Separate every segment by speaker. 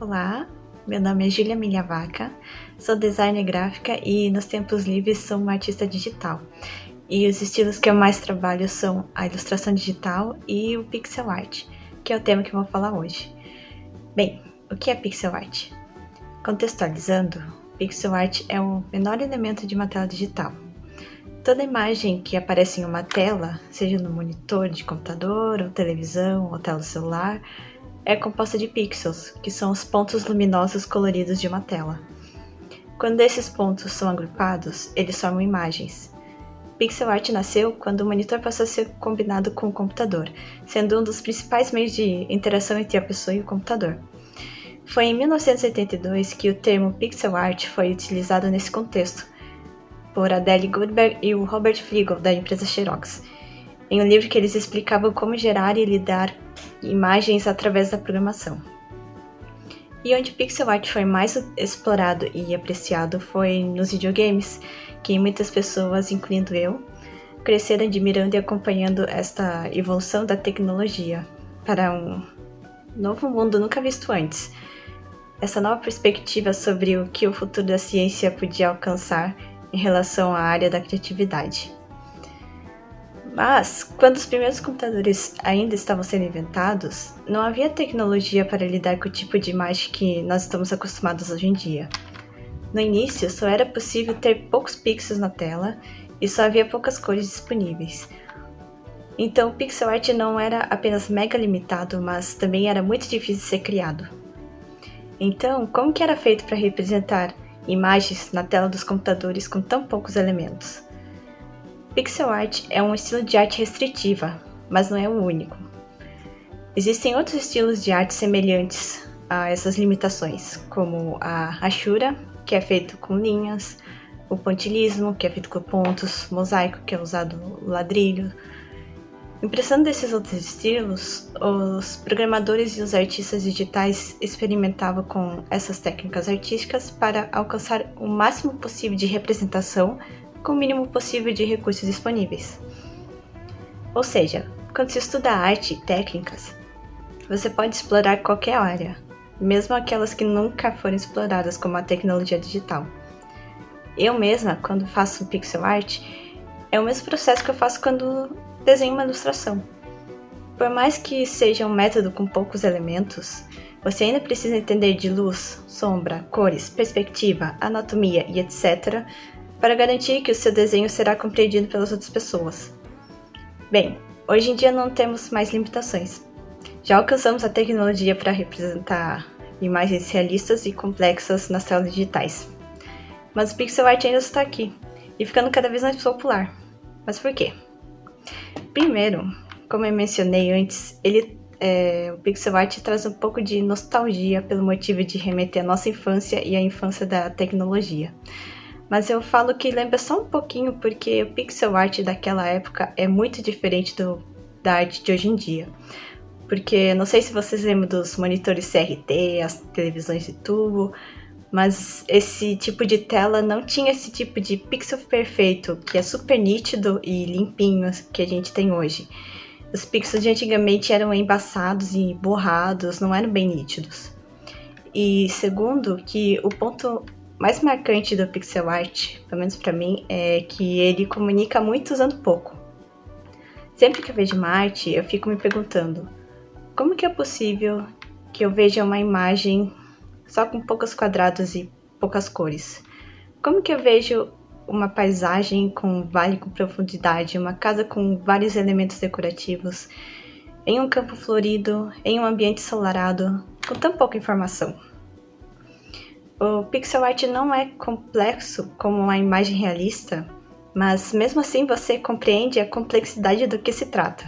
Speaker 1: Olá, meu nome é Júlia Milhavaca, sou designer gráfica e nos tempos livres sou uma artista digital. E os estilos que eu mais trabalho são a ilustração digital e o pixel art, que é o tema que eu vou falar hoje. Bem, o que é pixel art? Contextualizando, pixel art é o menor elemento de uma tela digital. Toda imagem que aparece em uma tela, seja no monitor de computador, ou televisão, ou tela celular, é composta de pixels, que são os pontos luminosos coloridos de uma tela. Quando esses pontos são agrupados, eles formam imagens. Pixel art nasceu quando o monitor passou a ser combinado com o computador, sendo um dos principais meios de interação entre a pessoa e o computador. Foi em 1982 que o termo pixel art foi utilizado nesse contexto, por Adele Goldberg e o Robert Flegel, da empresa Xerox, em um livro que eles explicavam como gerar e lidar imagens através da programação. E onde pixel art foi mais explorado e apreciado foi nos videogames, que muitas pessoas, incluindo eu, cresceram admirando e acompanhando esta evolução da tecnologia para um novo mundo nunca visto antes. Essa nova perspectiva sobre o que o futuro da ciência podia alcançar em relação à área da criatividade. Mas, quando os primeiros computadores ainda estavam sendo inventados, não havia tecnologia para lidar com o tipo de imagem que nós estamos acostumados hoje em dia. No início, só era possível ter poucos pixels na tela e só havia poucas cores disponíveis. Então, o pixel art não era apenas mega limitado, mas também era muito difícil de ser criado. Então, como que era feito para representar imagens na tela dos computadores com tão poucos elementos? Pixel art é um estilo de arte restritiva, mas não é o único. Existem outros estilos de arte semelhantes a essas limitações, como a hachura, que é feito com linhas, o pontilhismo, que é feito com pontos, mosaico, que é usado ladrilho. Impressando desses outros estilos, os programadores e os artistas digitais experimentavam com essas técnicas artísticas para alcançar o máximo possível de representação com o mínimo possível de recursos disponíveis. Ou seja, quando se estuda arte e técnicas, você pode explorar qualquer área, mesmo aquelas que nunca foram exploradas como a tecnologia digital. Eu mesma, quando faço pixel art, é o mesmo processo que eu faço quando desenho uma ilustração. Por mais que seja um método com poucos elementos, você ainda precisa entender de luz, sombra, cores, perspectiva, anatomia e etc., para garantir que o seu desenho será compreendido pelas outras pessoas. Bem, hoje em dia não temos mais limitações. Já alcançamos a tecnologia para representar imagens realistas e complexas nas telas digitais. Mas o pixel art ainda está aqui, e ficando cada vez mais popular. Mas por quê? Primeiro, como eu mencionei antes, o pixel art traz um pouco de nostalgia pelo motivo de remeter à nossa infância e à infância da tecnologia. Mas eu falo que lembra só um pouquinho porque o pixel art daquela época é muito diferente da arte de hoje em dia. Porque não sei se vocês lembram dos monitores CRT, as televisões de tubo, mas esse tipo de tela não tinha esse tipo de pixel perfeito, que é super nítido e limpinho que a gente tem hoje. Os pixels de antigamente eram embaçados e borrados, não eram bem nítidos. E segundo, que o ponto mais marcante do pixel art, pelo menos para mim, é que ele comunica muito usando pouco. Sempre que eu vejo uma arte, eu fico me perguntando, como que é possível que eu veja uma imagem só com poucos quadrados e poucas cores? Como que eu vejo uma paisagem com vale com profundidade, uma casa com vários elementos decorativos, em um campo florido, em um ambiente ensolarado, com tão pouca informação? O pixel art não é complexo como uma imagem realista, mas mesmo assim você compreende a complexidade do que se trata.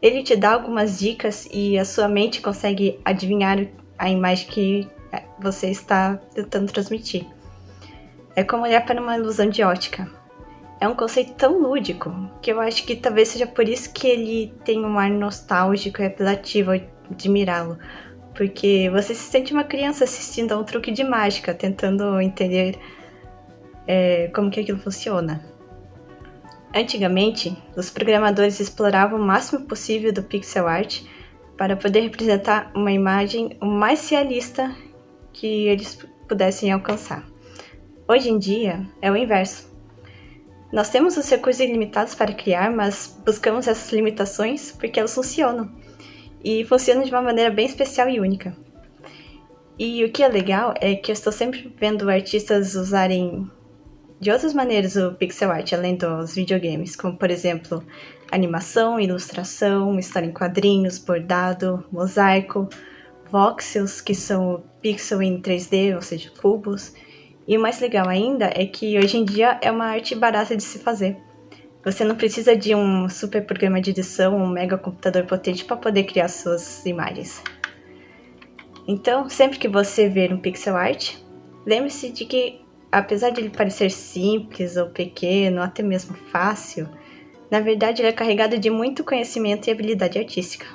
Speaker 1: Ele te dá algumas dicas e a sua mente consegue adivinhar a imagem que você está tentando transmitir. É como olhar para uma ilusão de ótica. É um conceito tão lúdico que eu acho que talvez seja por isso que ele tem um ar nostálgico e apelativo ao admirá-lo. Porque você se sente uma criança assistindo a um truque de mágica, tentando entender como que aquilo funciona. Antigamente, os programadores exploravam o máximo possível do pixel art para poder representar uma imagem o mais realista que eles pudessem alcançar. Hoje em dia, é o inverso. Nós temos os recursos ilimitados para criar, mas buscamos essas limitações porque elas funcionam. E funcionam de uma maneira bem especial e única. E o que é legal é que eu estou sempre vendo artistas usarem de outras maneiras o pixel art, além dos videogames, como por exemplo, animação, ilustração, história em quadrinhos, bordado, mosaico, voxels, que são pixel em 3D, ou seja, cubos. E o mais legal ainda é que hoje em dia é uma arte barata de se fazer. Você não precisa de um super programa de edição, um mega computador potente para poder criar suas imagens. Então, sempre que você ver um pixel art, lembre-se de que, apesar de ele parecer simples ou pequeno, ou até mesmo fácil, na verdade ele é carregado de muito conhecimento e habilidade artística.